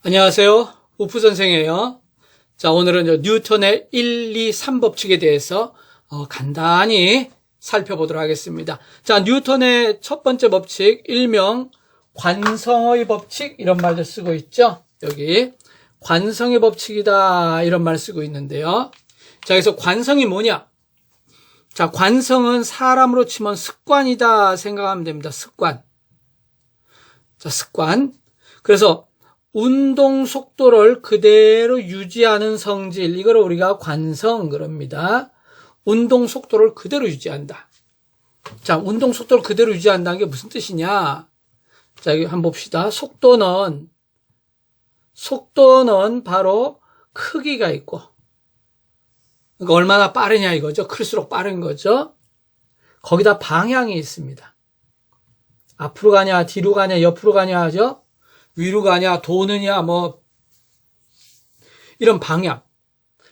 안녕하세요. 우프 선생이에요. 자, 오늘은 뉴턴의 1, 2, 3법칙에 대해서 간단히 살펴보도록 하겠습니다. 자, 뉴턴의 첫 번째 법칙, 일명 관성의 법칙, 이런 말도 쓰고 있죠. 여기 관성의 법칙이다, 이런 말 쓰고 있는데요. 자, 그래서 관성이 뭐냐? 자, 관성은 사람으로 치면 습관이다 생각하면 됩니다. 습관. 자, 습관. 그래서 운동 속도를 그대로 유지하는 성질, 이걸 우리가 관성 그럽니다. 운동 속도를 그대로 유지한다. 자, 운동 속도를 그대로 유지한다는 게 무슨 뜻이냐? 자, 여기 한번 봅시다. 속도는 바로 크기가 있고, 그러니까 얼마나 빠르냐 이거죠. 클수록 빠른 거죠. 거기다 방향이 있습니다. 앞으로 가냐, 뒤로 가냐, 옆으로 가냐 하죠. 위로 가냐, 도느냐, 이런 방향.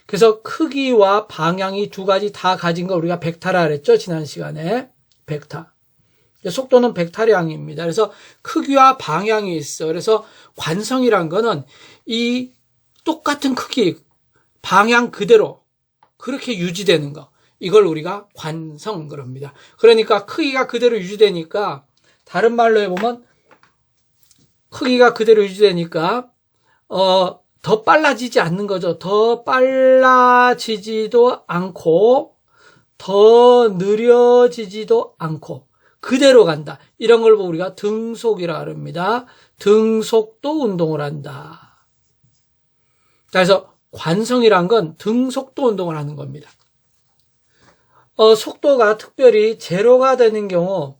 그래서 크기와 방향이 두 가지 다 가진 거 우리가 벡터라 그랬죠, 지난 시간에. 벡터. 속도는 벡터량입니다. 그래서 크기와 방향이 있어. 그래서 관성이란 거는 이 똑같은 크기, 방향 그대로 그렇게 유지되는 거. 이걸 우리가 관성 그럽니다. 그러니까 크기가 그대로 유지되니까, 다른 말로 해보면 크기가 그대로 유지되니까 더 빨라지지 않는 거죠. 더 빨라지지도 않고 더 느려지지도 않고 그대로 간다. 이런 걸 우리가 등속이라 합니다. 등속도 운동을 한다. 그래서 관성이란 건 등속도 운동을 하는 겁니다. 속도가 특별히 제로가 되는 경우,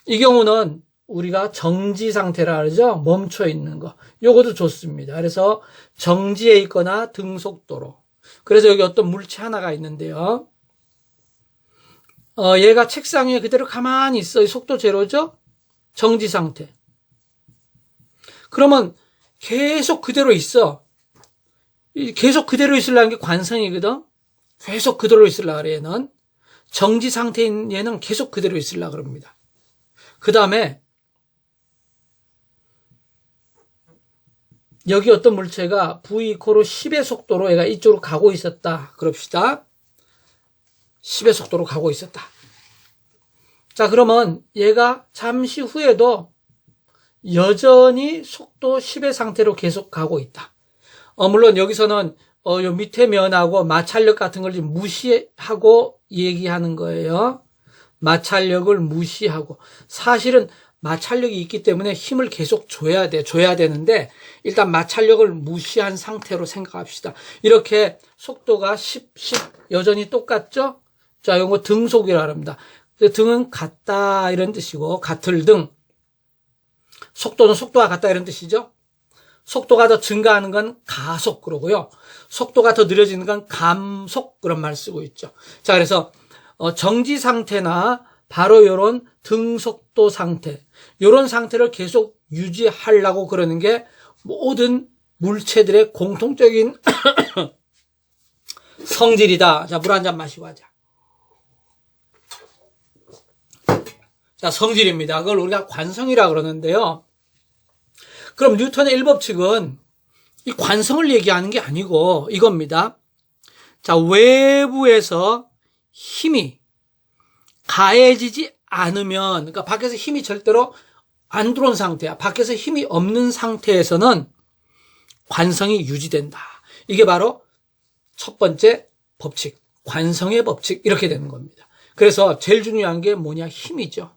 이 경우는 우리가 정지 상태라 그러죠. 멈춰 있는 거. 요것도 좋습니다. 그래서 정지해 있거나 등속도로. 그래서 여기 어떤 물체 하나가 있는데요. 얘가 책상 위에 그대로 가만히 있어요. 속도 제로죠? 정지 상태. 그러면 계속 그대로 있어. 계속 그대로 있으려는 게 관성이거든. 계속 그대로 있으려고 그래, 얘는. 정지 상태인 얘는 계속 그대로 있으려고 그럽니다. 그 다음에 여기 어떤 물체가 v = 10의 속도로 얘가 이쪽으로 가고 있었다. 그럽시다. 10의 속도로 가고 있었다. 자, 그러면 얘가 잠시 후에도 여전히 속도 10의 상태로 계속 가고 있다. 물론 여기서는 요 밑에 면하고 마찰력 같은 걸 좀 무시하고 얘기하는 거예요. 마찰력을 무시하고. 사실은 마찰력이 있기 때문에 힘을 계속 줘야 되는데, 일단 마찰력을 무시한 상태로 생각합시다. 이렇게 속도가 10 여전히 똑같죠? 자, 이거 등속이라 합니다. 등은 같다 이런 뜻이고, 같을 등. 속도는 속도가 같다 이런 뜻이죠? 속도가 더 증가하는 건 가속 그러고요. 속도가 더 느려지는 건 감속, 그런 말 쓰고 있죠. 자, 그래서 정지 상태나 바로 이런 등속도 상태, 이런 상태를 계속 유지하려고 그러는 게 모든 물체들의 공통적인 성질이다. 자, 물 한 잔 마시고 하자. 자, 성질입니다. 그걸 우리가 관성이라 그러는데요. 그럼 뉴턴의 1법칙은 이 관성을 얘기하는 게 아니고 이겁니다. 자, 외부에서 힘이 가해지지 않으면, 그러니까 밖에서 힘이 절대로 안 들어온 상태야. 밖에서 힘이 없는 상태에서는 관성이 유지된다. 이게 바로 첫 번째 법칙, 관성의 법칙, 이렇게 되는 겁니다. 그래서 제일 중요한 게 뭐냐? 힘이죠.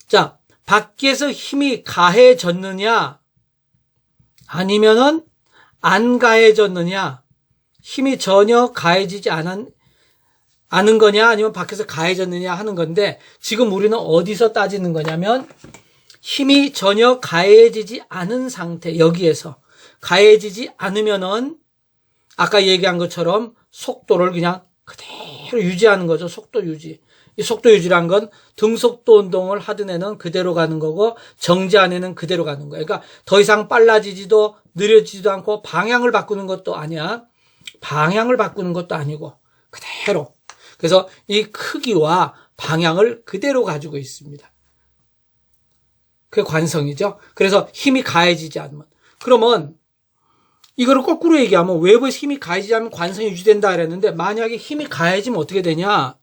자, 밖에서 힘이 가해졌느냐 아니면은 안 가해졌느냐, 힘이 전혀 가해지지 않은 거냐 아니면 밖에서 가해졌느냐 하는 건데, 지금 우리는 어디서 따지는 거냐면 힘이 전혀 가해지지 않은 상태, 여기에서 가해지지 않으면은 아까 얘기한 것처럼 속도를 그냥 그대로 유지하는 거죠. 속도 유지. 이 속도 유지란 건 등속도 운동을 하던 애는 그대로 가는 거고 정지한 애는 그대로 가는 거예요. 그러니까 더 이상 빨라지지도 느려지지도 않고 방향을 바꾸는 것도 아니야. 방향을 바꾸는 것도 아니고 그대로. 그래서 이 크기와 방향을 그대로 가지고 있습니다. 그게 관성이죠. 그래서 힘이 가해지지 않으면. 그러면 이거를 거꾸로 얘기하면 외부에서 힘이 가해지지 않으면 관성이 유지된다 그랬는데 만약에 힘이 가해지면 어떻게 되냐?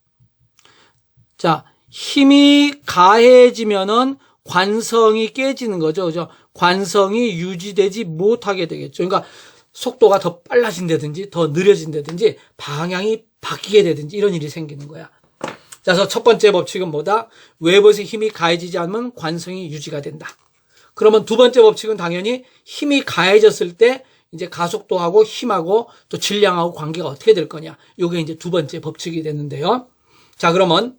자, 힘이 가해지면은 관성이 깨지는 거죠. 그죠? 관성이 유지되지 못하게 되겠죠. 그러니까 속도가 더 빨라진다든지 더 느려진다든지 방향이 바뀌게 되든지 이런 일이 생기는 거야. 그래서 첫 번째 법칙은 뭐다? 외부에서 힘이 가해지지 않으면 관성이 유지가 된다. 그러면 두 번째 법칙은 당연히 힘이 가해졌을 때 이제 가속도하고 힘하고 또 질량하고 관계가 어떻게 될 거냐. 이게 이제 두 번째 법칙이 되는데요. 자, 그러면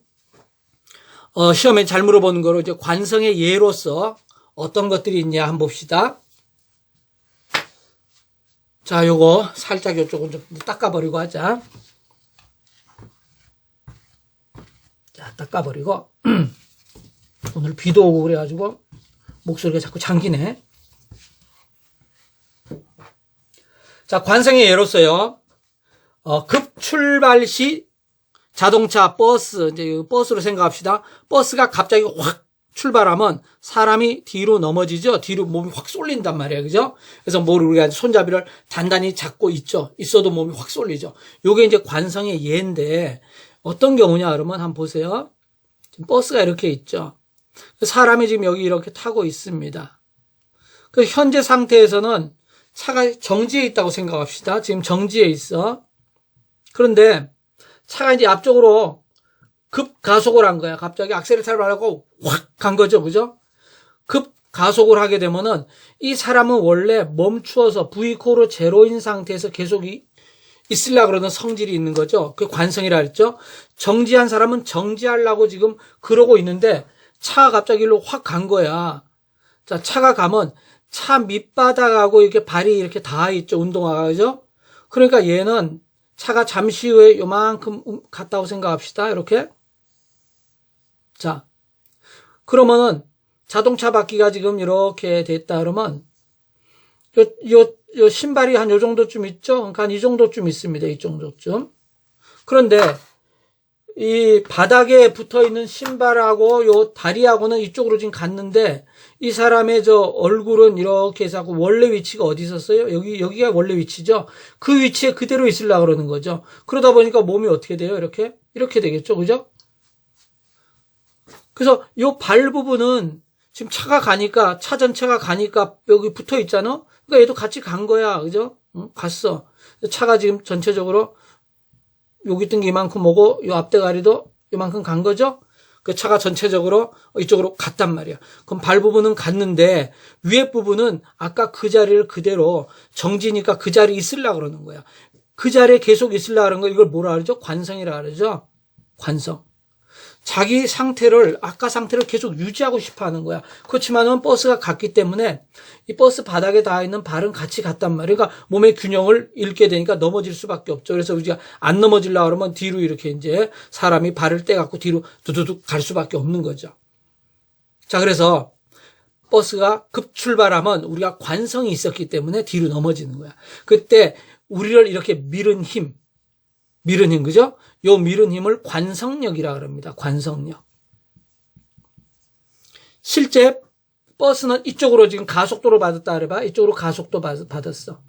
시험에 잘 물어보는 거로 이제 관성의 예로서 어떤 것들이 있냐 한번 봅시다. 자, 요거 살짝 요쪽은 좀 닦아버리고 하자. 자, 닦아버리고 오늘 비도 오고 그래가지고 목소리가 자꾸 잠기네. 자, 관성의 예로서요. 급 출발 시 자동차, 버스, 이제 버스로 생각합시다. 버스가 갑자기 확 출발하면 사람이 뒤로 넘어지죠. 뒤로 몸이 확 쏠린단 말이에요. 그죠? 그래서 우리가 손잡이를 단단히 잡고 있어도 몸이 확 쏠리죠. 요게 이제 관성의 예인데 어떤 경우냐 그러면 한번 보세요. 지금 버스가 이렇게 있죠. 사람이 지금 여기 이렇게 타고 있습니다. 그 현재 상태에서는 차가 정지해 있다고 생각합시다. 지금 정지해 있어. 그런데 차가 이제 앞쪽으로 급 가속을 한 거야. 갑자기 악셀레터를 밟고 확 간 거죠. 그죠? 급 가속을 하게 되면은 이 사람은 원래 멈추어서 V-콜로 제로인 상태에서 계속 있으려고 그러는 성질이 있는 거죠. 그게 관성이라 했죠. 정지한 사람은 정지하려고 지금 그러고 있는데 차가 갑자기 일로 확 간 거야. 자, 차가 가면 차 밑바닥하고 이렇게 발이 이렇게 닿아 있죠. 운동화가. 그죠? 그러니까 얘는 차가 잠시 후에 요만큼 갔다고 생각합시다. 이렇게. 자, 그러면은 자동차 바퀴가 지금 이렇게 됐다 그러면 요 신발이 한 요 정도쯤 있죠? 그러니까 한 이 정도쯤 있습니다. 이 정도쯤. 그런데 이 바닥에 붙어 있는 신발하고 요 다리하고는 이쪽으로 지금 갔는데 이 사람의 저 얼굴은 이렇게 해서 하고 원래 위치가 어디 있었어요? 여기가 원래 위치죠? 그 위치에 그대로 있으려고 그러는 거죠. 그러다 보니까 몸이 어떻게 돼요? 이렇게 되겠죠. 그죠? 그래서 요 발 부분은 지금 차가 가니까, 차 전체가 가니까 여기 붙어 있잖아? 그러니까 얘도 같이 간 거야. 그죠? 응? 갔어. 차가 지금 전체적으로 여기 뜬 게 이만큼 오고 요 앞대가리도 이만큼 간 거죠? 그 차가 전체적으로 이쪽으로 갔단 말이야. 그럼 발 부분은 갔는데 위에 부분은 아까 그 자리를 그대로 정지니까 그 자리에 있으려고 그러는 거야. 그 자리에 계속 있으려고 하는 거 이걸 뭐라 그러죠? 관성이라 그러죠? 관성. 자기 상태를 아까 상태를 계속 유지하고 싶어 하는 거야. 그렇지만은 버스가 갔기 때문에 이 버스 바닥에 닿아 있는 발은 같이 갔단 말이야. 그러니까 몸의 균형을 잃게 되니까 넘어질 수밖에 없죠. 그래서 우리가 안 넘어지려고 그러면 뒤로 이렇게 이제 사람이 발을 떼갖고 뒤로 두두둑 갈 수밖에 없는 거죠. 자, 그래서 버스가 급 출발하면 우리가 관성이 있었기 때문에 뒤로 넘어지는 거야. 그때 우리를 이렇게 밀은 힘, 그죠? 요 밀은 힘을 관성력이라 그럽니다. 관성력. 실제 버스는 이쪽으로 지금 가속도를 받았다 그래봐. 이쪽으로 가속도 받았어.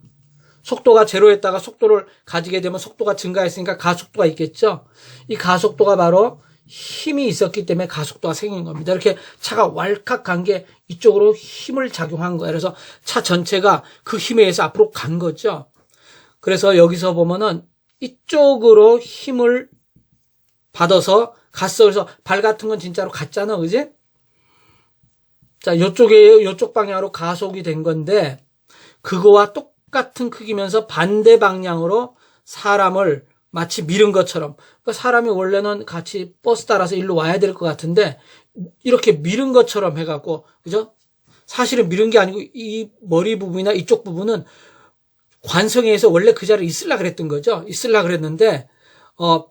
속도가 제로였다가 속도를 가지게 되면 속도가 증가했으니까 가속도가 있겠죠? 이 가속도가 바로 힘이 있었기 때문에 가속도가 생긴 겁니다. 이렇게 차가 왈칵 간 게 이쪽으로 힘을 작용한 거예요. 그래서 차 전체가 그 힘에 의해서 앞으로 간 거죠. 그래서 여기서 보면은 이쪽으로 힘을 받아서 갔어. 그래서 발 같은 건 진짜로 갔잖아. 그지? 자, 요쪽 방향으로 가속이 된 건데, 그거와 똑같은 크기면서 반대 방향으로 사람을 마치 밀은 것처럼, 그러니까 사람이 원래는 같이 버스 따라서 일로 와야 될 것 같은데, 이렇게 밀은 것처럼 해갖고, 그죠? 사실은 밀은 게 아니고, 이 머리 부분이나 이쪽 부분은 관성에 의해서 원래 그 자리에 있으려고 그랬던 거죠. 있으려고 그랬는데,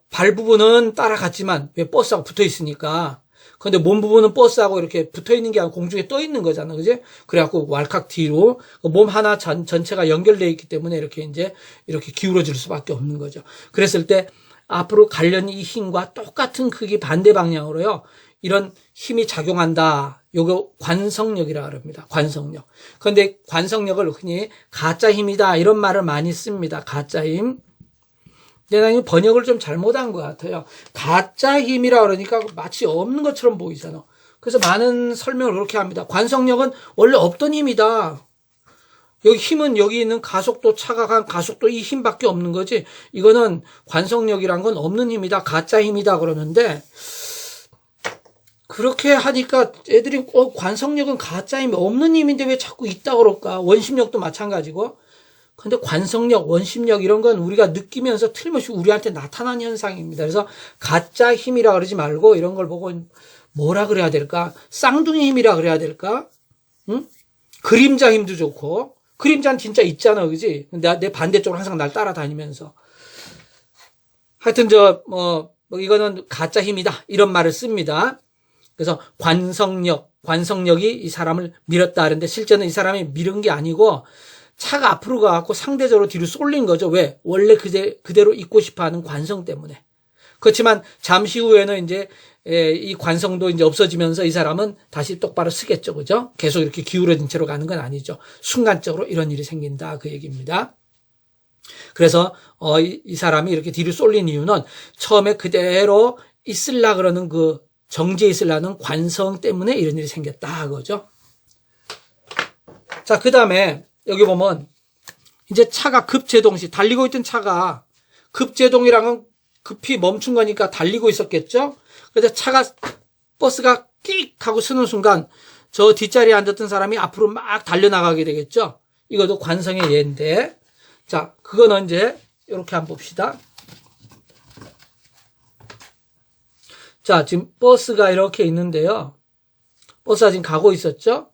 발 부분은 따라갔지만, 왜 버스하고 붙어 있으니까. 근데 몸 부분은 버스하고 이렇게 붙어 있는 게 아니고 공중에 떠 있는 거잖아. 그지? 그래갖고 왈칵 뒤로, 몸 하나 전체가 연결되어 있기 때문에 이렇게 기울어질 수밖에 없는 거죠. 그랬을 때, 앞으로 가려는 이 힘과 똑같은 크기 반대 방향으로요, 이런 힘이 작용한다. 요거 관성력이라 그럽니다. 관성력. 그런데 관성력을 흔히 가짜 힘이다 이런 말을 많이 씁니다. 가짜 힘. 근데 나 번역을 좀 잘못한 것 같아요. 가짜 힘이라 그러니까 마치 없는 것처럼 보이잖아. 그래서 많은 설명을 그렇게 합니다. 관성력은 원래 없던 힘이다. 여기 힘은 여기 있는 가속도, 차가 간 가속도 이 힘밖에 없는 거지. 이거는 관성력이란 건 없는 힘이다. 가짜 힘이다 그러는데 그렇게 하니까 애들이 관성력은 가짜 힘이 없는 힘인데 왜 자꾸 있다 그럴까? 원심력도 마찬가지고. 근데 관성력, 원심력 이런 건 우리가 느끼면서 틀림없이 우리한테 나타난 현상입니다. 그래서 가짜 힘이라 그러지 말고 이런 걸 보고 뭐라 그래야 될까? 쌍둥이 힘이라 그래야 될까? 응? 그림자 힘도 좋고. 그림자는 진짜 있잖아, 그지? 내 반대쪽으로 항상 날 따라다니면서. 하여튼 이거는 가짜 힘이다. 이런 말을 씁니다. 그래서 관성력이 이 사람을 밀었다 하는데 실제는 이 사람이 밀은 게 아니고 차가 앞으로 가갖고 상대적으로 뒤로 쏠린 거죠. 왜? 원래 그대로 있고 싶어 하는 관성 때문에. 그렇지만 잠시 후에는 이제 이 관성도 이제 없어지면서 이 사람은 다시 똑바로 서겠죠. 그죠? 계속 이렇게 기울어진 채로 가는 건 아니죠. 순간적으로 이런 일이 생긴다. 그 얘기입니다. 그래서 이 사람이 이렇게 뒤로 쏠린 이유는 처음에 그대로 있으려 그러는 그 정지에 있으려는 관성 때문에 이런 일이 생겼다. 그거죠. 자, 그 다음에 여기 보면 이제 차가 급제동시 달리고 있던 차가 급제동이란 건 급히 멈춘 거니까 달리고 있었겠죠. 그래서 버스가 끽 하고 서는 순간 저 뒷자리에 앉았던 사람이 앞으로 막 달려나가게 되겠죠. 이것도 관성의 예인데, 자, 그거는 이제 이렇게 한번 봅시다. 자, 지금 버스가 이렇게 있는데요. 버스가 지금 가고 있었죠.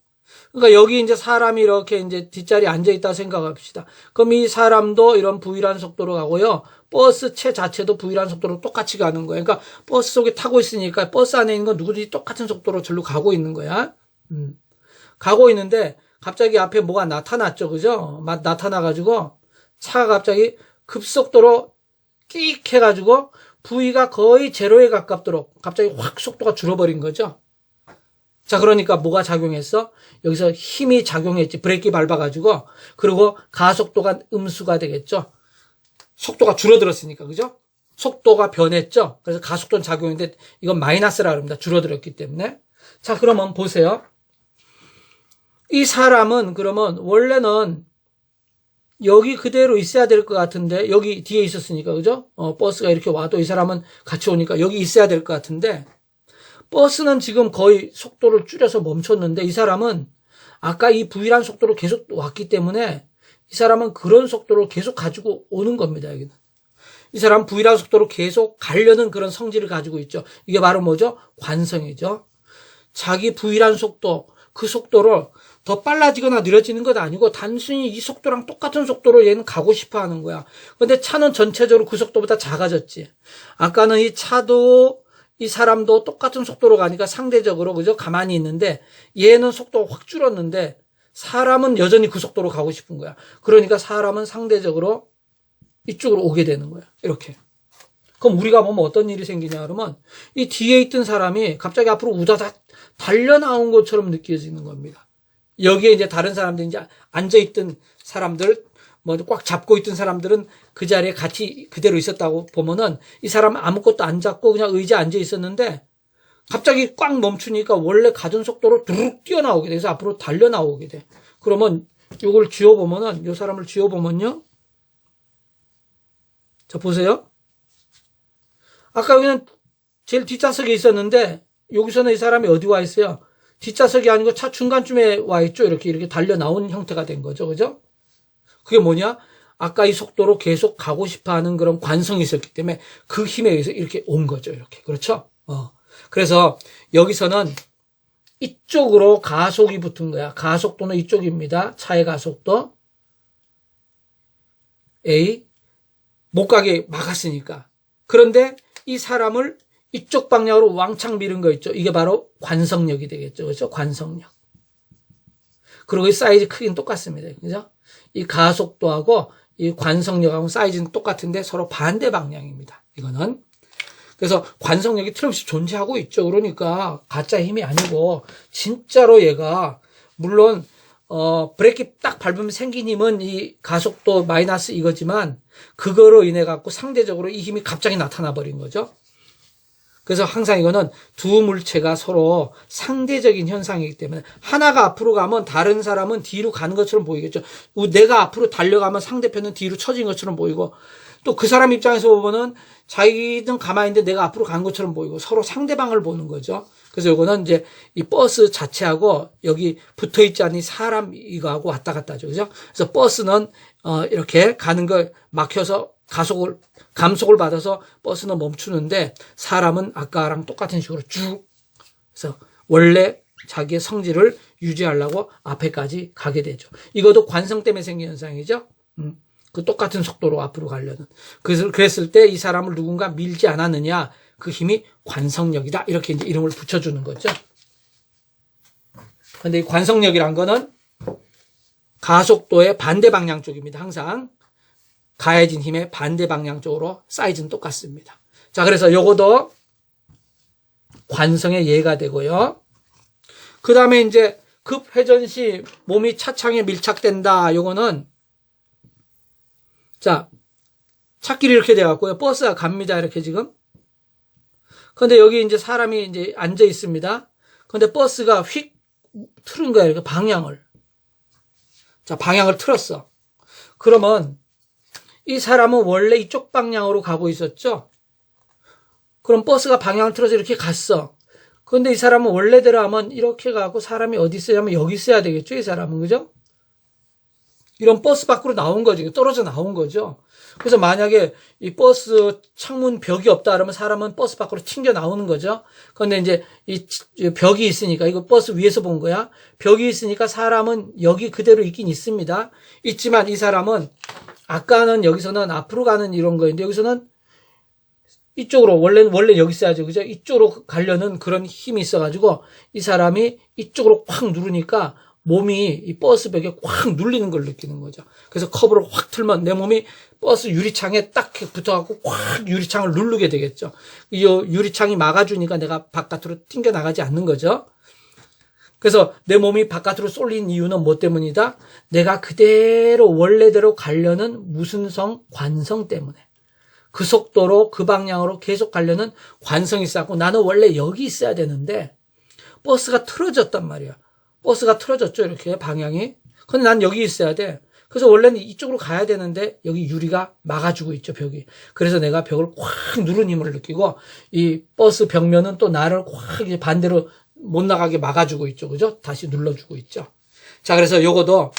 그러니까 여기 이제 사람이 이렇게 이제 뒷자리에 앉아있다 생각합시다. 그럼 이 사람도 이런 V라는 속도로 가고요. 버스체 자체도 V라는 속도로 똑같이 가는 거예요. 그러니까 버스 속에 타고 있으니까 버스 안에 있는 건 누구든지 똑같은 속도로 절로 가고 있는 거야. 가고 있는데 갑자기 앞에 뭐가 나타났죠. 그죠? 나타나가지고 차가 갑자기 급속도로 끽 해가지고 V가 거의 제로에 가깝도록 갑자기 확 속도가 줄어버린 거죠. 자, 그러니까 뭐가 작용했어? 여기서 힘이 작용했지. 브레이크 밟아가지고. 그리고 가속도가 음수가 되겠죠. 속도가 줄어들었으니까, 그죠? 속도가 변했죠. 그래서 가속도는 작용인데 이건 마이너스라 그럽니다. 줄어들었기 때문에. 자, 그러면 보세요. 이 사람은 그러면 원래는 여기 그대로 있어야 될 것 같은데 여기 뒤에 있었으니까, 그죠? 버스가 이렇게 와도 이 사람은 같이 오니까 여기 있어야 될 것 같은데 버스는 지금 거의 속도를 줄여서 멈췄는데 이 사람은 아까 이 V란 속도로 계속 왔기 때문에 이 사람은 그런 속도로 계속 가지고 오는 겁니다. 여기는. 이 사람은 V란 속도로 계속 가려는 그런 성질을 가지고 있죠. 이게 바로 뭐죠? 관성이죠. 자기 V란 속도, 그 속도를 더 빨라지거나 느려지는 것 아니고 단순히 이 속도랑 똑같은 속도로 얘는 가고 싶어 하는 거야. 근데 차는 전체적으로 그 속도보다 작아졌지. 아까는 이 차도 이 사람도 똑같은 속도로 가니까 상대적으로 그죠? 가만히 있는데 얘는 속도가 확 줄었는데 사람은 여전히 그 속도로 가고 싶은 거야. 그러니까 사람은 상대적으로 이쪽으로 오게 되는 거야. 이렇게. 그럼 우리가 보면 어떤 일이 생기냐 그러면 이 뒤에 있던 사람이 갑자기 앞으로 우다닥 달려나온 것처럼 느껴지는 겁니다. 여기에 이제 다른 사람들 이제 앉아있던 사람들 뭐 꽉 잡고 있던 사람들은 그 자리에 같이 그대로 있었다고 보면은 이 사람은 아무것도 안 잡고 그냥 의자에 앉아 있었는데 갑자기 꽉 멈추니까 원래 가던 속도로 두룩 뛰어나오게 돼서 앞으로 달려나오게 돼. 그러면 이걸 쥐어보면은 이 사람을 쥐어보면요. 자, 보세요. 아까 여기는 제일 뒷좌석에 있었는데 여기서는 이 사람이 어디 와 있어요? 뒷좌석이 아니고 차 중간쯤에 와 있죠. 이렇게 달려 나온 형태가 된 거죠. 그죠? 그게 뭐냐? 아까 이 속도로 계속 가고 싶어 하는 그런 관성이 있었기 때문에 그 힘에 의해서 이렇게 온 거죠. 이렇게. 그렇죠? 그래서 여기서는 이쪽으로 가속이 붙은 거야. 가속도는 이쪽입니다. 차의 가속도. A. 못 가게 막았으니까. 그런데 이 사람을 이쪽 방향으로 왕창 미는 거 있죠. 이게 바로 관성력이 되겠죠. 그렇죠? 관성력. 그리고 이 사이즈 크기는 똑같습니다. 그죠? 이 가속도하고 이 관성력하고 사이즈는 똑같은데 서로 반대 방향입니다. 이거는. 그래서 관성력이 틀림없이 존재하고 있죠. 그러니까 가짜 힘이 아니고 진짜로 얘가 물론 브레이크 딱 밟으면 생긴 힘은 이 가속도 마이너스 이거지만 그거로 인해 갖고 상대적으로 이 힘이 갑자기 나타나 버린 거죠. 그래서 항상 이거는 두 물체가 서로 상대적인 현상이기 때문에 하나가 앞으로 가면 다른 사람은 뒤로 가는 것처럼 보이겠죠. 내가 앞으로 달려가면 상대편은 뒤로 처진 것처럼 보이고 또 그 사람 입장에서 보면은 자기는 가만히 있는데 내가 앞으로 간 것처럼 보이고 서로 상대방을 보는 거죠. 그래서 이거는 이제 이 버스 자체하고 여기 붙어 있지 않은 사람 이거하고 왔다 갔다 하죠. 그죠? 그래서 버스는 이렇게 가는 걸 막혀서 감속을 받아서 버스는 멈추는데 사람은 아까랑 똑같은 식으로 쭉 그래서 원래 자기의 성질을 유지하려고 앞에까지 가게 되죠. 이것도 관성 때문에 생긴 현상이죠. 그 똑같은 속도로 앞으로 가려는. 그랬을 때 이 사람을 누군가 밀지 않았느냐. 그 힘이 관성력이다. 이렇게 이제 이름을 붙여주는 거죠. 근데 이 관성력이란 거는 가속도의 반대 방향 쪽입니다. 항상 가해진 힘의 반대 방향 쪽으로 사이즈는 똑같습니다. 자, 그래서 요거도 관성의 예가 되고요. 그 다음에 이제 급회전 시 몸이 차창에 밀착된다. 요거는 자, 찾길이 이렇게 돼갖고요. 버스가 갑니다. 이렇게 지금. 근데 여기 이제 사람이 이제 앉아 있습니다. 근데 버스가 휙 틀은 거야. 이렇게 방향을. 자, 방향을 틀었어. 그러면 이 사람은 원래 이쪽 방향으로 가고 있었죠? 그럼 버스가 방향을 틀어서 이렇게 갔어. 그런데 이 사람은 원래대로 하면 이렇게 가고 사람이 어디 있어야하면 여기 있어야 되겠죠? 이 사람은. 그죠? 이런 버스 밖으로 나온 거죠. 떨어져 나온 거죠. 그래서 만약에 이 버스 창문 벽이 없다 그러면 사람은 버스 밖으로 튕겨 나오는 거죠. 그런데 이제 이 벽이 있으니까 이거 버스 위에서 본 거야. 벽이 있으니까 사람은 여기 그대로 있긴 있습니다. 있지만 이 사람은 아까는 여기서는 앞으로 가는 이런 거였는데 여기서는 이쪽으로 원래 여기 있어야죠. 그죠? 이쪽으로 가려는 그런 힘이 있어가지고 이 사람이 이쪽으로 확 누르니까 몸이 이 버스 벽에 확 눌리는 걸 느끼는 거죠. 그래서 커브를 확 틀면 내 몸이 버스 유리창에 딱 붙어갖고 확 유리창을 누르게 되겠죠. 이 유리창이 막아주니까 내가 바깥으로 튕겨 나가지 않는 거죠. 그래서 내 몸이 바깥으로 쏠린 이유는 뭐 때문이다? 내가 그대로 원래대로 가려는 무슨성, 관성 때문에. 그 속도로 그 방향으로 계속 가려는 관성이 있었고 나는 원래 여기 있어야 되는데 버스가 틀어졌단 말이야. 버스가 틀어졌죠. 이렇게 방향이. 근데 난 여기 있어야 돼. 그래서 원래는 이쪽으로 가야 되는데 여기 유리가 막아주고 있죠. 벽이. 그래서 내가 벽을 확 누른 힘을 느끼고 이 버스 벽면은 또 나를 확 이제 반대로 못 나가게 막아주고 있죠. 그죠? 다시 눌러주고 있죠. 자, 그래서 요거도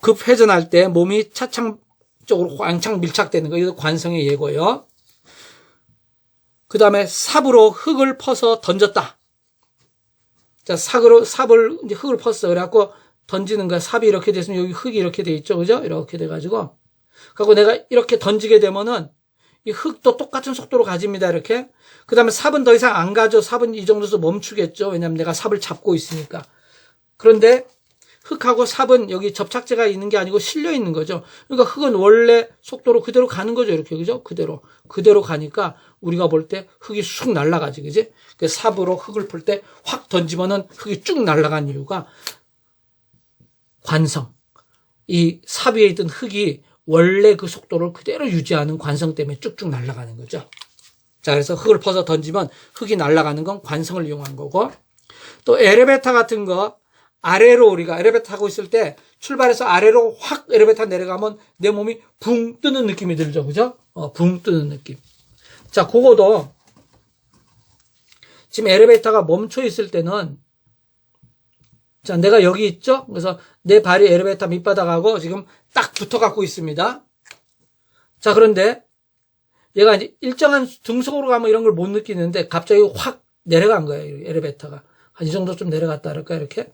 급회전할 때 몸이 차창 쪽으로 왕창 밀착되는 거. 이거 관성의 예고요. 그 다음에 삽으로 흙을 퍼서 던졌다. 자, 삽을, 이제 흙을 펐어. 그래갖고 던지는 거야. 삽이 이렇게 됐으면 여기 흙이 이렇게 돼 있죠. 그죠? 이렇게 돼가지고. 그리고 내가 이렇게 던지게 되면은 이 흙도 똑같은 속도로 가집니다. 이렇게. 그 다음에 삽은 더 이상 안 가죠. 삽은 이 정도에서 멈추겠죠. 왜냐면 내가 삽을 잡고 있으니까. 그런데 흙하고 삽은 여기 접착제가 있는 게 아니고 실려 있는 거죠. 그러니까 흙은 원래 속도로 그대로 가는 거죠. 이렇게. 그죠? 그대로 가니까 우리가 볼 때 흙이 쑥 날아가지. 그지? 그 삽으로 흙을 풀 때 확 던지면은 흙이 쭉 날아간 이유가 관성. 이 삽 위에 있던 흙이 원래 그 속도를 그대로 유지하는 관성 때문에 쭉쭉 날아가는 거죠. 자, 그래서 흙을 퍼서 던지면 흙이 날아가는 건 관성을 이용한 거고 또 엘리베이터 같은 거 아래로 우리가 엘리베이터 타고 있을 때 출발해서 아래로 확 엘리베이터 내려가면 내 몸이 붕 뜨는 느낌이 들죠. 그죠? 붕 뜨는 느낌. 자, 그거도 지금 엘리베이터가 멈춰 있을 때는 자, 내가 여기 있죠? 그래서 내 발이 엘리베이터 밑바닥하고 지금 딱 붙어 갖고 있습니다. 자, 그런데 얘가 이제 일정한 등속으로 가면 이런 걸 못 느끼는데 갑자기 확 내려간 거예요. 엘리베이터가. 한 이 정도 좀 내려갔다 할까? 이렇게.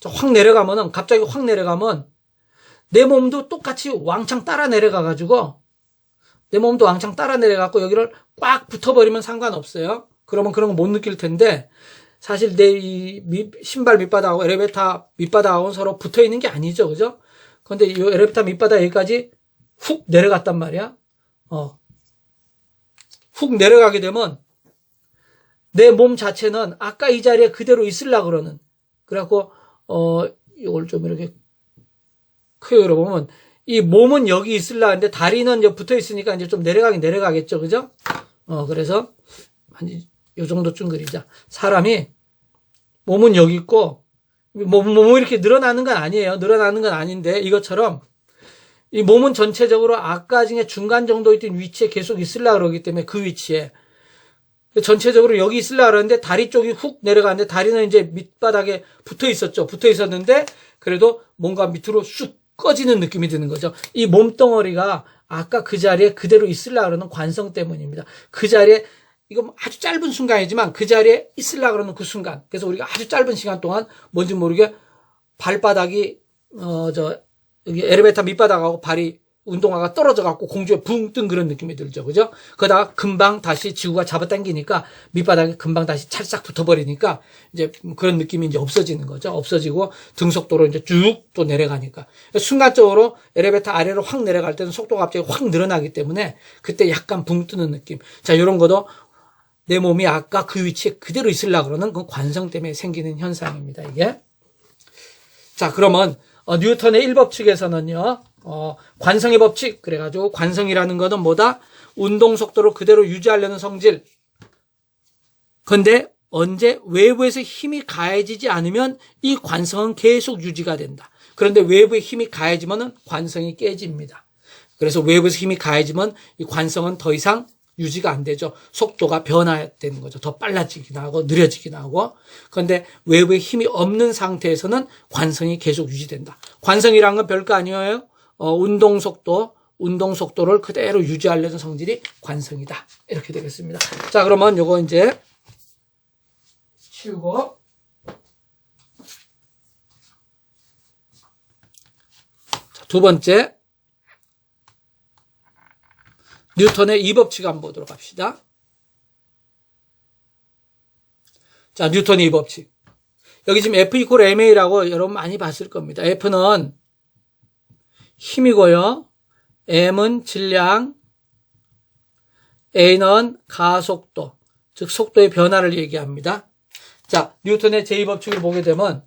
확 내려가면은, 갑자기 확 내려가면, 내 몸도 똑같이 왕창 따라 내려가가지고, 내 몸도 왕창 따라 내려가고, 여기를 꽉 붙어버리면 상관없어요. 그러면 그런 거 못 느낄 텐데, 사실 내 이 신발 밑바닥하고 엘리베이터 밑바닥하고는 서로 붙어 있는 게 아니죠. 그죠? 근데 이 엘리베이터 밑바닥 여기까지 훅 내려갔단 말이야. 훅 내려가게 되면 내 몸 자체는 아까 이 자리에 그대로 있으려고 그러는. 그래갖고, 이걸 좀 이렇게 크게 그려보면, 이 몸은 여기 있으려고 하는데 다리는 이제 붙어 있으니까 이제 좀 내려가겠죠. 그죠? 그래서, 한, 요 정도쯤 그리자. 사람이, 몸은 여기 있고, 몸이 이렇게 늘어나는 건 아니에요. 늘어나는 건 아닌데, 이것처럼, 이 몸은 전체적으로 아까 중에 중간 정도 있던 위치에 계속 있으려고 그러기 때문에 그 위치에, 전체적으로 여기 있으려고 그러는데 다리 쪽이 훅 내려가는데 다리는 이제 밑바닥에 붙어 있었죠. 붙어 있었는데 그래도 뭔가 밑으로 쑥 꺼지는 느낌이 드는 거죠. 이 몸덩어리가 아까 그 자리에 그대로 있으려고 그러는 관성 때문입니다. 그 자리에 이거 아주 짧은 순간이지만 그 자리에 있으려고 그러는 그 순간. 그래서 우리가 아주 짧은 시간 동안 뭔지 모르게 발바닥이 여기 엘리베이터 밑바닥하고 발이 운동화가 떨어져갖고 공중에 붕 뜬 그런 느낌이 들죠. 그죠? 그러다가 금방 다시 지구가 잡아당기니까 밑바닥에 금방 다시 찰싹 붙어버리니까 이제 그런 느낌이 이제 없어지는 거죠. 없어지고 등속도로 이제 쭉 또 내려가니까. 순간적으로 엘리베이터 아래로 확 내려갈 때는 속도가 갑자기 확 늘어나기 때문에 그때 약간 붕 뜨는 느낌. 자, 요런 것도 내 몸이 아까 그 위치에 그대로 있으려고 그러는 그 관성 때문에 생기는 현상입니다, 이게. 자, 그러면 뉴턴의 1법칙에서는요, 관성의 법칙, 그래가지고 관성이라는 것은 뭐다? 운동 속도를 그대로 유지하려는 성질. 근데 언제 외부에서 힘이 가해지지 않으면 이 관성은 계속 유지가 된다. 그런데 외부에 힘이 가해지면 관성이 깨집니다. 그래서 외부에서 힘이 가해지면 이 관성은 더 이상 유지가 안 되죠. 속도가 변화되는 거죠. 더 빨라지기도 하고 느려지기도 하고. 그런데 외부에 힘이 없는 상태에서는 관성이 계속 유지된다. 관성이란 건 별거 아니에요. 운동 속도를 그대로 유지하려는 성질이 관성이다. 이렇게 되겠습니다. 자, 그러면 요거 이제 치우고. 자, 두 번째. 뉴턴의 2법칙 한번 보도록 합시다. 자, 뉴턴의 2법칙. 여기 지금 F 이퀄 ma라고 여러분 많이 봤을 겁니다. F는 힘이고요. M은 질량, A는 가속도, 즉 속도의 변화를 얘기합니다. 자, 뉴턴의 제2법칙을 보게 되면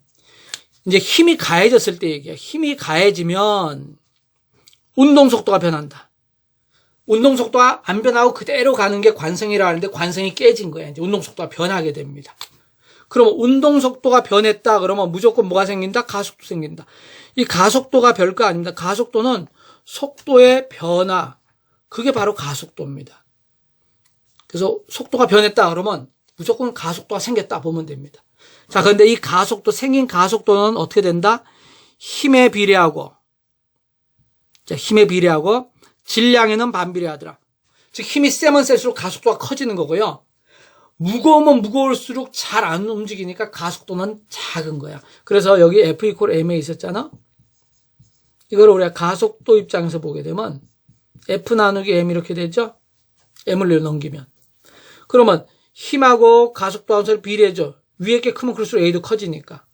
이제 힘이 가해졌을 때 얘기해요. 힘이 가해지면 운동 속도가 변한다. 운동 속도가 안 변하고 그대로 가는 게 관성이라 하는데 관성이 깨진 거예요. 이제 운동 속도가 변하게 됩니다. 그러면 운동 속도가 변했다 그러면 무조건 뭐가 생긴다? 가속도 생긴다. 이 가속도가 별거 아닙니다. 가속도는 속도의 변화. 그게 바로 가속도입니다. 그래서 속도가 변했다 그러면 무조건 가속도가 생겼다 보면 됩니다. 자, 그런데 이 가속도, 생긴 가속도는 어떻게 된다? 힘에 비례하고 질량에는 반비례하더라. 즉 힘이 세면 셀수록 가속도가 커지는 거고요. 무거우면 무거울수록 잘 안 움직이니까 가속도는 작은 거야. 그래서 여기 F 이퀄 m에 있었잖아. 이걸 우리가 가속도 입장에서 보게 되면 F 나누기 m 이렇게 되죠. m을 넘기면. 그러면 힘하고 가속도 함수를 비례해줘. 위에 게 크면 클수록 a도 커지니까.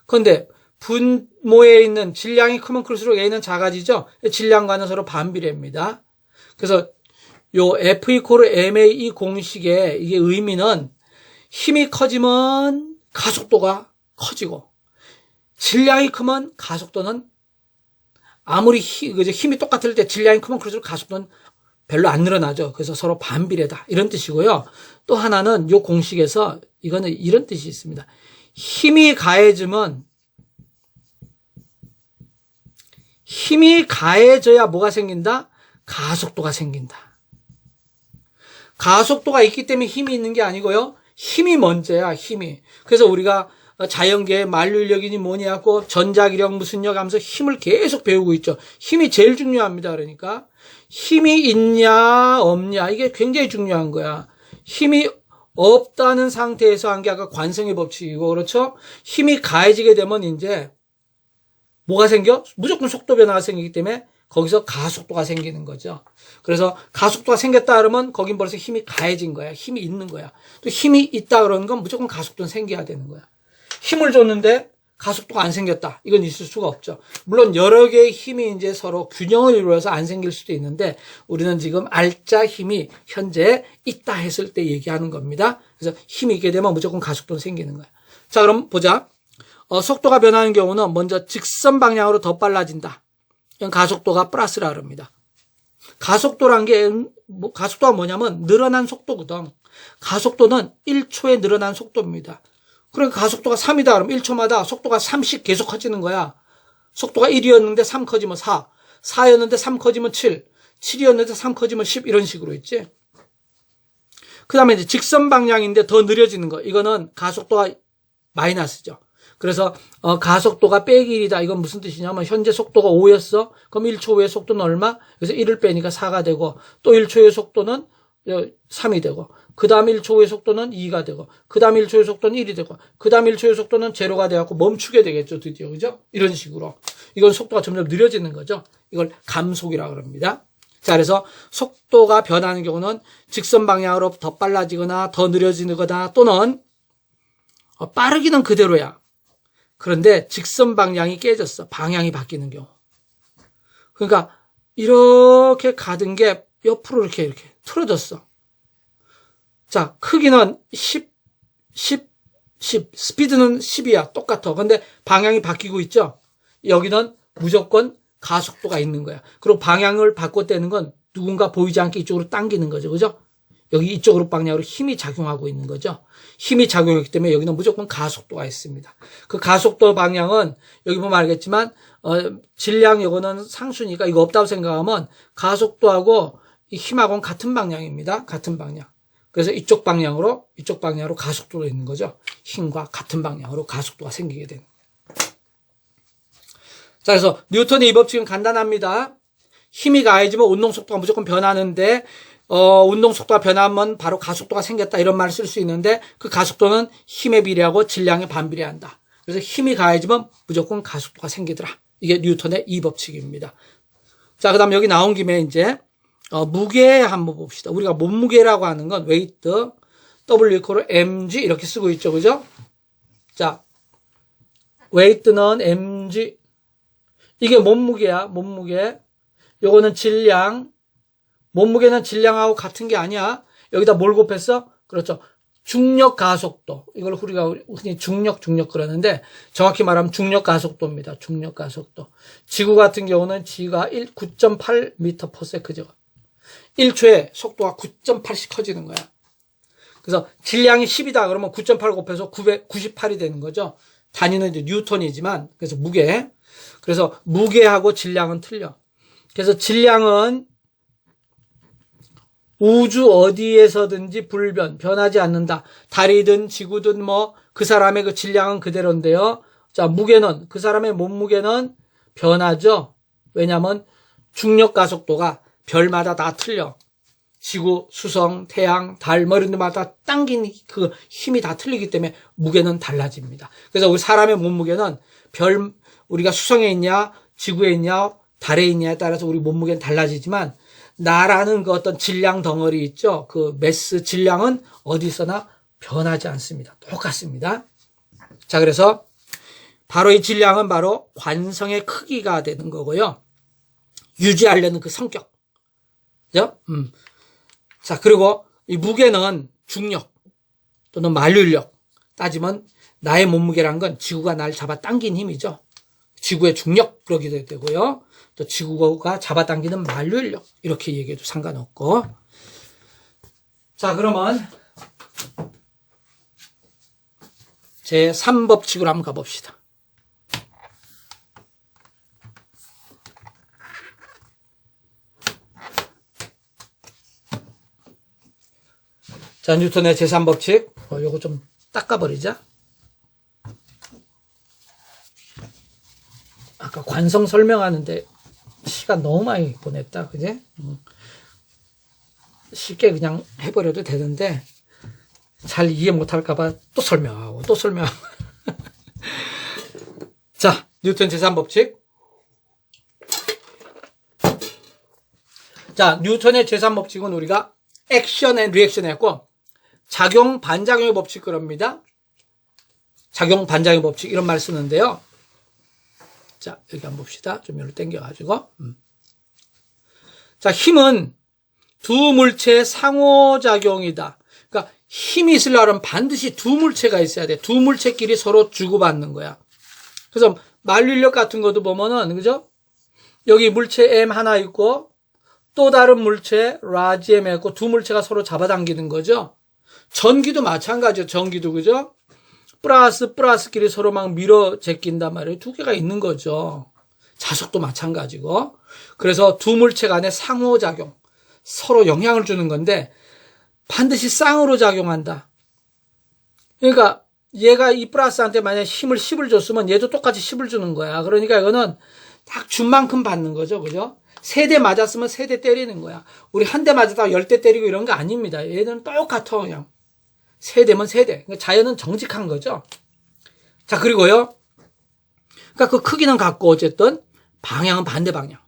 그런데 분모에 있는 질량이 크면 클수록 a는 작아지죠. 질량과는 서로 반비례입니다. 그래서 요 F 이퀄 m의 이 공식의 이게 의미는 힘이 커지면 가속도가 커지고 질량이 크면 가속도는 아무리 힘이 똑같을 때 질량이 크면 클수록 가속도는 별로 안 늘어나죠. 그래서 서로 반비례다. 이런 뜻이고요. 또 하나는 요 공식에서 이거는 이런 뜻이 있습니다. 힘이 가해지면 힘이 가해져야 뭐가 생긴다? 가속도가 생긴다. 가속도가 있기 때문에 힘이 있는 게 아니고요. 힘이 먼저야, 힘이. 그래서 우리가 자연계의 만류인력이니 뭐니 하고 전자기력 무슨 력 하면서 힘을 계속 배우고 있죠. 힘이 제일 중요합니다. 그러니까 힘이 있냐 없냐 이게 굉장히 중요한 거야. 힘이 없다는 상태에서 한 게 아까 관성의 법칙이고 그렇죠. 힘이 가해지게 되면 이제 뭐가 생겨? 무조건 속도 변화가 생기기 때문에 거기서 가속도가 생기는 거죠. 그래서 가속도가 생겼다 그러면 거긴 벌써 힘이 가해진 거야. 힘이 있는 거야. 또 힘이 있다 그러는 건 무조건 가속도는 생겨야 되는 거야. 힘을 줬는데 가속도가 안 생겼다. 이건 있을 수가 없죠. 물론 여러 개의 힘이 이제 서로 균형을 이루어서 안 생길 수도 있는데 우리는 지금 알짜 힘이 현재 있다 했을 때 얘기하는 겁니다. 그래서 힘이 있게 되면 무조건 가속도는 생기는 거야. 자, 그럼 보자. 속도가 변하는 경우는 먼저 직선 방향으로 더 빨라진다. 이건 가속도가 플러스라 그럽니다. 가속도란 게 가속도가 뭐냐면 늘어난 속도거든. 가속도는 1초에 늘어난 속도입니다. 그러니까 가속도가 3이다 그러면 1초마다 속도가 3씩 계속 커지는 거야. 속도가 1이었는데 3 커지면 4, 4였는데 3 커지면 7, 7이었는데 3 커지면 10 이런 식으로 있지. 그 다음에 이제 직선 방향인데 더 느려지는 거. 이거는 가속도가 마이너스죠. 그래서 가속도가 빼기 1이다. 이건 무슨 뜻이냐면 현재 속도가 5였어. 그럼 1초 후의 속도는 얼마? 그래서 1을 빼니까 4가 되고 또 1초의 속도는 3이 되고 그 다음 1초 후의 속도는 2가 되고 그 다음 1초의 속도는 1이 되고 그 다음 1초의 속도는 제로가 돼갖고 멈추게 되겠죠. 드디어. 그죠? 이런 식으로. 이건 속도가 점점 느려지는 거죠. 이걸 감속이라고 합니다. 자, 그래서 속도가 변하는 경우는 직선 방향으로 더 빨라지거나 더 느려지거나 또는 빠르기는 그대로야. 그런데 직선 방향이 깨졌어. 방향이 바뀌는 경우. 그러니까 이렇게 가던 게 옆으로 이렇게 틀어졌어. 자, 크기는 10, 스피드는 10이야. 똑같아. 근데 방향이 바뀌고 있죠? 여기는 무조건 가속도가 있는 거야. 그리고 방향을 바꿨다는 건 누군가 보이지 않게 이쪽으로 당기는 거죠. 그죠? 여기 이쪽으로 방향으로 힘이 작용하고 있는 거죠. 힘이 작용했기 때문에 여기는 무조건 가속도가 있습니다. 그 가속도 방향은 여기 보면 알겠지만 질량 요거는 상수니까 이거 없다고 생각하면 가속도하고 이 힘하고는 같은 방향입니다. 같은 방향. 그래서 이쪽 방향으로 가속도가 있는 거죠. 힘과 같은 방향으로 가속도가 생기게 되는 거예요. 자, 그래서 뉴턴의 이 법칙은 간단합니다. 힘이 가해지면 운동속도가 무조건 변하는데 운동속도가 변하면 바로 가속도가 생겼다 이런 말을 쓸 수 있는데 그 가속도는 힘에 비례하고 질량에 반비례한다. 그래서 힘이 가해지면 무조건 가속도가 생기더라. 이게 뉴턴의 이 법칙입니다. 자, 그 다음 여기 나온 김에 이제 무게 한번 봅시다. 우리가 몸무게라고 하는 건 웨이트, W equal mg 이렇게 쓰고 있죠. 그죠? 자, 웨이트는 mg. 이게 몸무게야. 몸무게. 요거는 질량. 몸무게는 질량하고 같은 게 아니야. 여기다 뭘 곱했어? 그렇죠. 중력 가속도. 이걸 우리가 흔히 중력 그러는데 정확히 말하면 중력 가속도입니다. 중력 가속도. 지구 같은 경우는 G가 9.8m/s죠. 1초에 속도가 9.8씩 커지는 거야. 그래서 질량이 10이다 그러면 9.8 곱해서 998이 되는 거죠. 단위는 이제 뉴턴이지만 그래서 무게. 그래서 무게하고 질량은 틀려. 그래서 질량은 우주 어디에서든지 변하지 않는다. 달이든 지구든 그 사람의 그 질량은 그대로인데요. 자, 무게는 그 사람의 몸무게는 변하죠. 왜냐하면 중력 가속도가 별마다 다 틀려. 지구, 수성, 태양, 달 이런 데마다 당긴 그 힘이 다 틀리기 때문에 무게는 달라집니다. 그래서 우리 사람의 몸무게는 우리가 수성에 있냐, 지구에 있냐, 달에 있냐에 따라서 우리 몸무게는 달라지지만 나라는 그 어떤 질량 덩어리 있죠. 그 매스 질량은 어디서나 변하지 않습니다. 똑같습니다. 자, 그래서 바로 이 질량은 바로 관성의 크기가 되는 거고요. 유지하려는 그 성격. 그죠? 자, 그리고 이 무게는 중력 또는 만류력 따지면 나의 몸무게란 건 지구가 날 잡아 당긴 힘이죠. 지구의 중력 그러기도 되고요. 또 지구가 잡아당기는 만류인력 이렇게 얘기해도 상관없고. 자, 그러면 제 3법칙으로 한번 가봅시다. 자, 뉴턴의 제3법칙 요거 좀 닦아버리자. 아까 관성 설명하는데 시간 너무 많이 보냈다. 그지? 쉽게 그냥 해버려도 되는데 잘 이해 못할까봐 또 설명하고 또 설명하고. 자, 뉴턴 제3법칙. 자, 뉴턴의 제3법칙은 우리가 액션 앤 리액션 했고 작용 반작용의 법칙 그럽니다. 작용 반작용 법칙 이런 말 쓰는데요. 자, 여기 한번 봅시다. 좀 여기로 당겨가지고. 자, 힘은 두 물체의 상호작용이다. 그러니까 힘이 있으려면 반드시 두 물체가 있어야 돼. 두 물체끼리 서로 주고받는 거야. 그래서 만류인력 같은 것도 보면은, 그죠? 여기 물체 M 하나 있고, 또 다른 물체 라지 M 있고, 두 물체가 서로 잡아당기는 거죠. 전기도 마찬가지죠. 전기도, 그죠? 플러스끼리 서로 막 밀어 제낀단 말이에요. 두 개가 있는 거죠. 자석도 마찬가지고. 그래서 두 물체 간의 상호작용, 서로 영향을 주는 건데 반드시 쌍으로 작용한다. 그러니까 얘가 이 플러스한테 만약 힘을 10을 줬으면 얘도 똑같이 10을 주는 거야. 그러니까 이거는 딱 준 만큼 받는 거죠. 그죠? 세 대 맞았으면 세 대 때리는 거야. 우리 한 대 맞았다가 10대 때리고 이런 거 아닙니다. 얘는 똑같아. 그냥 세 대면 세 대. 그러니까 자연은 정직한 거죠. 자, 그리고요. 그러니까 그 크기는 같고 어쨌든 방향은 반대 방향.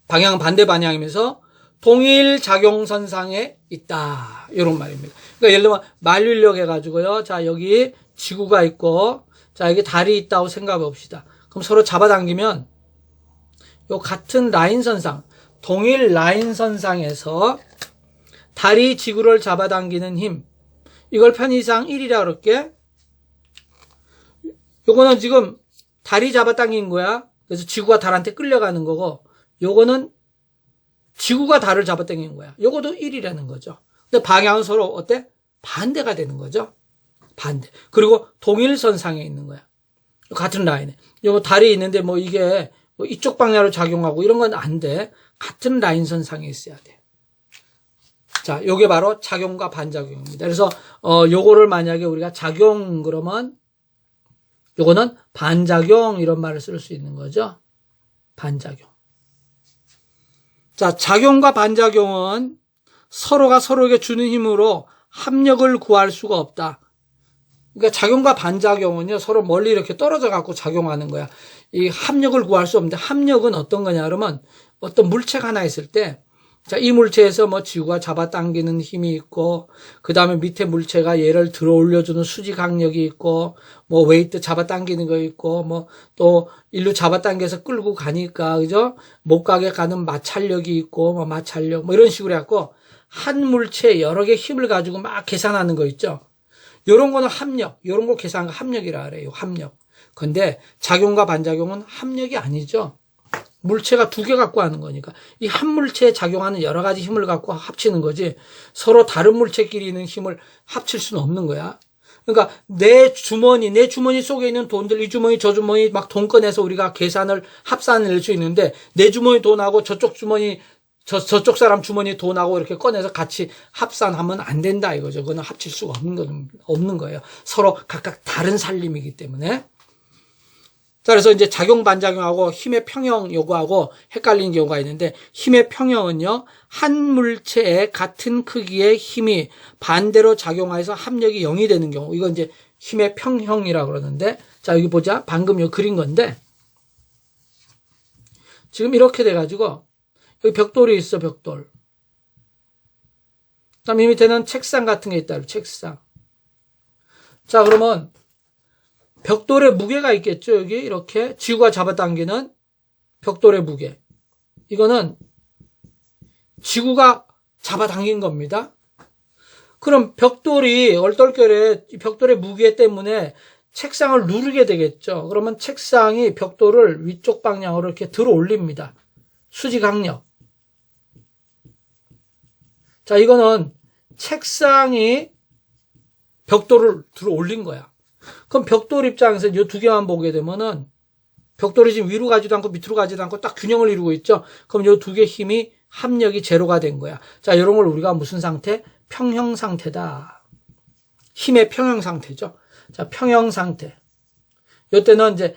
방향은 반대 방향이면서 동일 작용선상에 있다. 이런 말입니다. 그러니까 예를 들면 만류인력 해가지고요. 자, 여기 지구가 있고, 자, 여기 달이 있다고 생각해 봅시다. 그럼 서로 잡아당기면 요 같은 라인선상, 동일 라인선상에서 달이 지구를 잡아당기는 힘, 이걸 편의상 1이라 그럴게. 요거는 지금 달이 잡아당긴 거야. 그래서 지구가 달한테 끌려가는 거고, 요거는 지구가 달을 잡아당긴 거야. 요것도 1이라는 거죠. 근데 방향은 서로 어때? 반대가 되는 거죠. 반대. 그리고 동일선상에 있는 거야. 같은 라인에. 요거 달이 있는데 뭐 이게 뭐 이쪽 방향으로 작용하고 이런 건 안 돼. 같은 라인선상에 있어야 돼. 자, 요게 바로 작용과 반작용입니다. 그래서 요거를 만약에 우리가 작용 그러면 요거는 반작용 이런 말을 쓸 수 있는 거죠. 반작용. 자, 작용과 반작용은 서로가 서로에게 주는 힘으로 합력을 구할 수가 없다. 그러니까 작용과 반작용은요, 서로 멀리 이렇게 떨어져 갖고 작용하는 거야. 이 합력을 구할 수 없는데, 합력은 어떤 거냐, 그러면 어떤 물체가 하나 있을 때, 자, 이 물체에서 뭐 지구가 잡아당기는 힘이 있고, 그 다음에 밑에 물체가 얘를 들어 올려주는 수지 강력이 있고, 뭐 웨이트 잡아당기는 거 있고, 뭐 또 일로 잡아당겨서 끌고 가니까, 그죠? 못 가게 가는 마찰력이 있고, 뭐 마찰력, 뭐 이런 식으로 해갖고, 한 물체에 여러 개 힘을 가지고 막 계산하는 거 있죠? 요런 거는 합력, 요런 걸 계산한 거 합력이라 그래요, 합력. 근데 작용과 반작용은 합력이 아니죠. 물체가 두 개 갖고 하는 거니까. 이 한 물체에 작용하는 여러 가지 힘을 갖고 합치는 거지, 서로 다른 물체끼리 있는 힘을 합칠 수는 없는 거야. 그러니까 내 주머니 속에 있는 돈들, 이 주머니, 저 주머니 막 돈 꺼내서 우리가 계산을, 합산을 낼 수 있는데, 내 주머니 돈하고 저쪽 주머니, 저쪽 사람 주머니 돈하고 이렇게 꺼내서 같이 합산하면 안 된다 이거죠. 그거는 합칠 수가 없는 거예요. 서로 각각 다른 살림이기 때문에. 자, 그래서 이제 작용 반작용하고 힘의 평형 요거하고 헷갈리는 경우가 있는데, 힘의 평형은요, 한 물체의 같은 크기의 힘이 반대로 작용해서 합력이 0이 되는 경우, 이건 이제 힘의 평형이라고 그러는데, 자, 여기 보자. 방금 요 그린 건데, 지금 이렇게 돼가지고, 여기 벽돌이 있어, 벽돌. 그 다음에 이 밑에는 책상 같은 게 있다, 책상. 자, 그러면, 벽돌의 무게가 있겠죠, 여기. 이렇게. 지구가 잡아당기는 벽돌의 무게. 이거는 지구가 잡아당긴 겁니다. 그럼 벽돌이 얼떨결에 벽돌의 무게 때문에 책상을 누르게 되겠죠. 그러면 책상이 벽돌을 위쪽 방향으로 이렇게 들어 올립니다. 수지 강력. 자, 이거는 책상이 벽돌을 들어 올린 거야. 그럼 벽돌 입장에서 이 두 개만 보게 되면은 벽돌이 지금 위로 가지도 않고 밑으로 가지도 않고 딱 균형을 이루고 있죠. 그럼 이 두 개 힘이 합력이 제로가 된 거야. 자, 이런 걸 우리가 무슨 상태? 평형 상태다. 힘의 평형 상태죠. 자, 평형 상태. 이때는 이제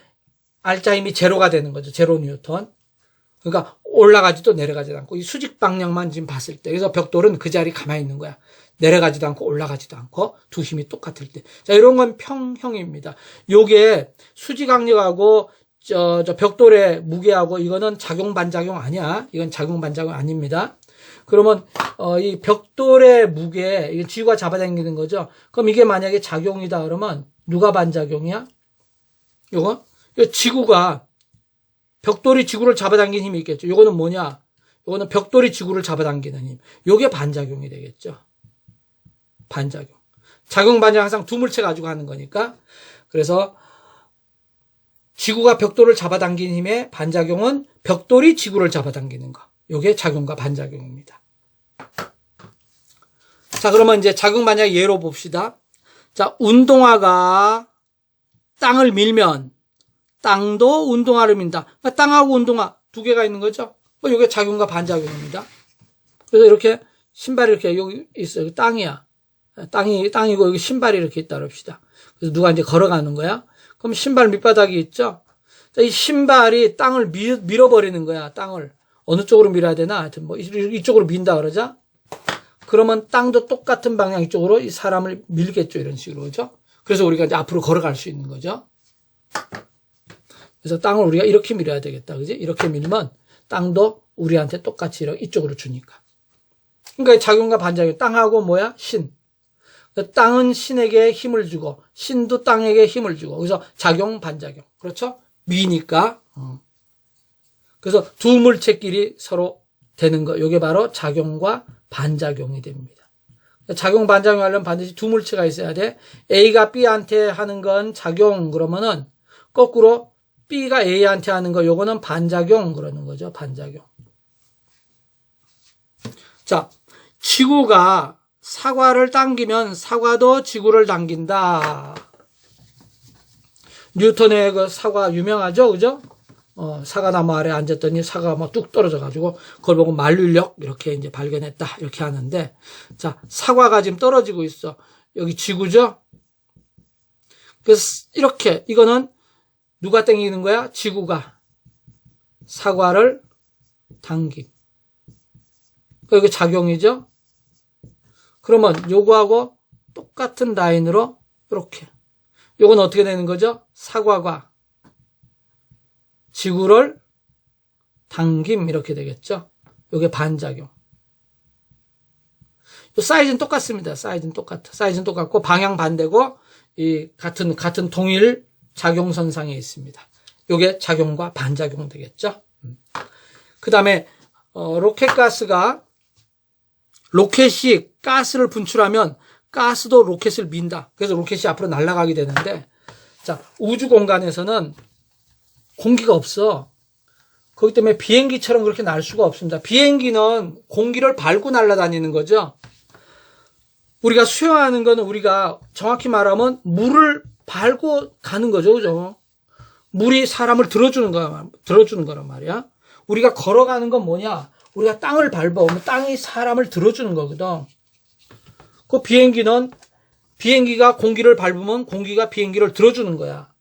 알짜 힘이 제로가 되는 거죠. 제로 뉴턴. 그러니까 올라가지도 내려가지도 않고 이 수직 방향만 지금 봤을 때, 그래서 벽돌은 그 자리 가만히 있는 거야. 내려가지도 않고 올라가지도 않고 두 힘이 똑같을 때. 자, 이런 건 평형입니다. 요게 수지 강력하고 저 벽돌의 무게하고 이거는 작용 반작용 아니야. 이건 작용 반작용 아닙니다. 그러면 이 벽돌의 무게, 이게 지구가 잡아당기는 거죠. 그럼 이게 만약에 작용이다 그러면 누가 반작용이야? 요거 지구가 벽돌이 지구를 잡아당기는 힘이 있겠죠. 요거는 뭐냐? 요거는 벽돌이 지구를 잡아당기는 힘. 요게 반작용이 되겠죠. 반작용. 작용, 반작용 항상 두 물체 가지고 하는 거니까. 그래서 지구가 벽돌을 잡아당기는 힘의 반작용은 벽돌이 지구를 잡아당기는 거. 요게 작용과 반작용입니다. 자, 그러면 이제 작용, 반작용 예로 봅시다. 자, 운동화가 땅을 밀면 땅도 운동화를 민다. 그러니까 땅하고 운동화 두 개가 있는 거죠. 이게 작용과 반작용입니다. 그래서 이렇게 신발이 이렇게 여기 있어요. 땅이야. 땅이고 여기 신발이 이렇게 있다 그럽시다. 그래서 누가 이제 걸어가는 거야. 그럼 신발 밑바닥이 있죠. 이 신발이 땅을 밀어버리는 거야. 땅을 어느 쪽으로 밀어야 되나? 하여튼 뭐 이쪽으로 민다 그러자. 그러면 땅도 똑같은 방향 쪽으로 이 사람을 밀겠죠. 이런 식으로 그죠? 그래서 우리가 이제 앞으로 걸어갈 수 있는 거죠. 그래서 땅을 우리가 이렇게 밀어야 되겠다. 그지? 이렇게 밀면 땅도 우리한테 똑같이 이쪽으로 주니까. 그러니까 작용과 반작용. 땅하고 뭐야? 신. 땅은 신에게 힘을 주고 신도 땅에게 힘을 주고. 그래서 작용, 반작용. 그렇죠? 미니까. 그래서 두 물체끼리 서로 되는 거. 이게 바로 작용과 반작용이 됩니다. 작용, 반작용 하려면 반드시 두 물체가 있어야 돼. A가 B한테 하는 건 작용 그러면은 거꾸로 B가 A한테 하는 거 요거는 반작용 그러는 거죠. 반작용. 자, 지구가 사과를 당기면 사과도 지구를 당긴다. 뉴턴의 그 사과 유명하죠, 그죠? 사과나무 아래 앉았더니 사과가 뭐 뚝 떨어져가지고 그걸 보고 만류인력 이렇게 이제 발견했다 이렇게 하는데, 자, 사과가 지금 떨어지고 있어. 여기 지구죠? 그래서 이렇게 이거는 누가 당기는 거야? 지구가 사과를 당김. 이게 작용이죠? 그러면 요거하고 똑같은 라인으로 이렇게. 요건 어떻게 되는 거죠? 사과가 지구를 당김 이렇게 되겠죠? 요게 반작용. 요 사이즈는 똑같습니다. 사이즈는 똑같고 방향 반대고 이 같은 동일 작용선상에 있습니다. 요게 작용과 반작용 되겠죠? 그 다음에 로켓이 가스를 분출하면 가스도 로켓을 민다. 그래서 로켓이 앞으로 날아가게 되는데, 자, 우주 공간에서는 공기가 없어. 그렇기 때문에 비행기처럼 그렇게 날 수가 없습니다. 비행기는 공기를 밟고 날아다니는 거죠. 우리가 수영하는 거는 우리가 정확히 말하면 물을 밟고 가는 거죠. 그죠? 물이 사람을 들어주는 거란 말이야. 우리가 걸어가는 건 뭐냐? 우리가 땅을 밟아오면 땅이 사람을 들어주는 거거든. 그 비행기가 공기를 밟으면 공기가 비행기를 들어주는 거야.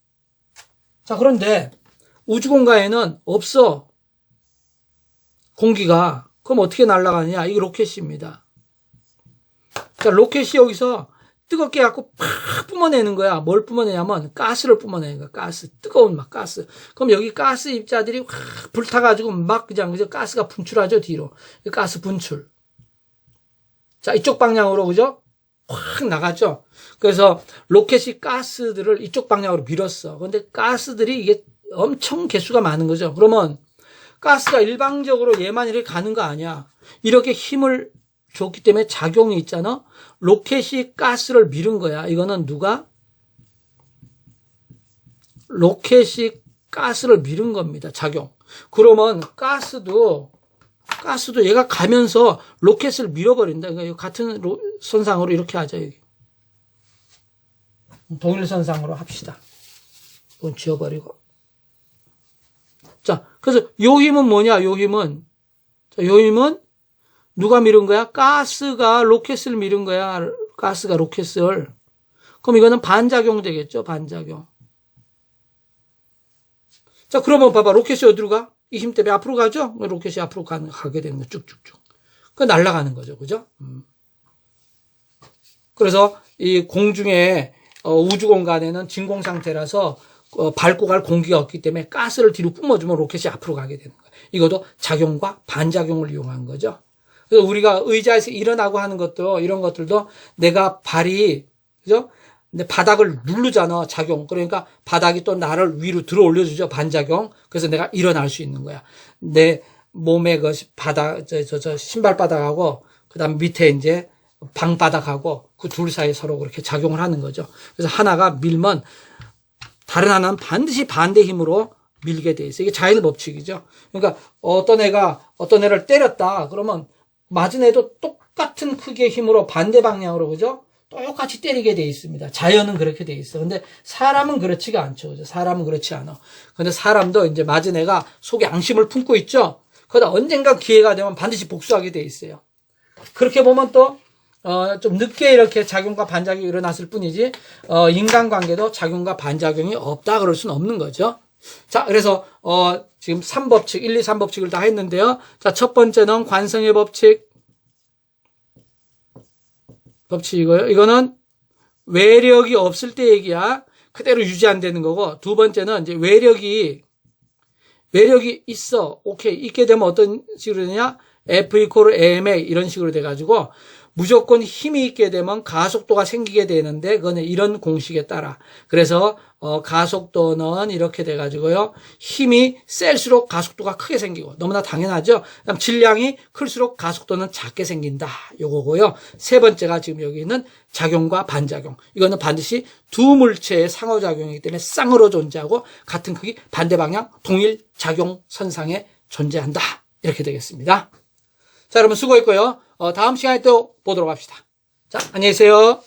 자, 그런데 우주공간에는 없어. 공기가. 그럼 어떻게 날아가느냐? 이게 로켓입니다. 자, 로켓이 여기서 뜨겁게 갖고 팍 뿜어내는 거야. 뭘 뿜어내냐면 가스를 뿜어내는 거야. 가스. 뜨거운 막 가스. 그럼 여기 가스 입자들이 확 불타가지고 막 그냥 가스가 분출하죠, 뒤로. 가스 분출. 자, 이쪽 방향으로, 그죠? 확 나가죠? 그래서 로켓이 가스들을 이쪽 방향으로 밀었어. 근데 가스들이 이게 엄청 개수가 많은 거죠. 그러면 가스가 일방적으로 얘만 이렇게 가는 거 아니야. 이렇게 힘을 줬기 때문에 작용이 있잖아. 로켓이 가스를 밀은 거야. 이거는 누가? 로켓이 가스를 밀은 겁니다. 작용. 그러면 가스도 얘가 가면서 로켓을 밀어버린다. 그러니까 같은 선상으로 이렇게 하자. 여기. 동일선상으로 합시다. 이건 지워버리고. 자, 그래서 요 힘은 뭐냐? 요 힘은 누가 밀은 거야? 가스가 로켓을 밀은 거야. 가스가 로켓을. 그럼 이거는 반작용 되겠죠? 반작용. 자, 그러면 봐봐. 로켓이 어디로 가? 이 힘 때문에 앞으로 가죠? 로켓이 앞으로 가게 되는 거 쭉쭉쭉. 그 날아가는 거죠. 그죠? 그래서 이 공중에 우주 공간에는 진공 상태라서 밟고 갈 공기가 없기 때문에 가스를 뒤로 뿜어주면 로켓이 앞으로 가게 되는 거예요. 이것도 작용과 반작용을 이용한 거죠. 그래서 우리가 의자에서 일어나고 하는 것도 이런 것들도 내가 발이 그죠? 근데 바닥을 누르잖아, 작용. 그러니까 바닥이 또 나를 위로 들어 올려주죠, 반작용. 그래서 내가 일어날 수 있는 거야. 내 몸의 그 바닥, 신발 바닥하고, 그 다음 밑에 이제 방바닥하고 그 둘 사이에 서로 그렇게 작용을 하는 거죠. 그래서 하나가 밀면 다른 하나는 반드시 반대 힘으로 밀게 돼 있어요. 이게 자연의 법칙이죠. 그러니까 어떤 애를 때렸다. 그러면 맞은 애도 똑같은 크기의 힘으로 반대 방향으로, 그죠? 똑같이 때리게 돼 있습니다. 자연은 그렇게 돼 있어. 근데 사람은 그렇지가 않죠. 그죠? 사람은 그렇지 않아. 근데 사람도 이제 맞은 애가 속에 앙심을 품고 있죠? 그러다 언젠가 기회가 되면 반드시 복수하게 돼 있어요. 그렇게 보면 또, 좀 늦게 이렇게 작용과 반작용이 일어났을 뿐이지, 인간관계도 작용과 반작용이 없다 그럴 수는 없는 거죠. 자, 그래서, 지금 3법칙, 1, 2, 3법칙을 다 했는데요. 자, 첫 번째는 관성의 법칙이고요. 이거는 외력이 없을 때 얘기야. 그대로 유지 안 되는 거고, 두 번째는 이제 외력이 있어. 오케이. 있게 되면 어떤 식으로 되냐? F=ma 이런 식으로 돼가지고, 무조건 힘이 있게 되면 가속도가 생기게 되는데, 그거는 이런 공식에 따라. 그래서, 가속도는 이렇게 돼가지고요. 힘이 셀수록 가속도가 크게 생기고, 너무나 당연하죠? 그다음 질량이 클수록 가속도는 작게 생긴다. 요거고요. 세 번째가 지금 여기 있는 작용과 반작용. 이거는 반드시 두 물체의 상호작용이기 때문에 쌍으로 존재하고, 같은 크기, 반대 방향, 동일 작용 선상에 존재한다. 이렇게 되겠습니다. 자, 여러분 수고했고요. 다음 시간에 또 보도록 합시다. 자, 안녕히 계세요.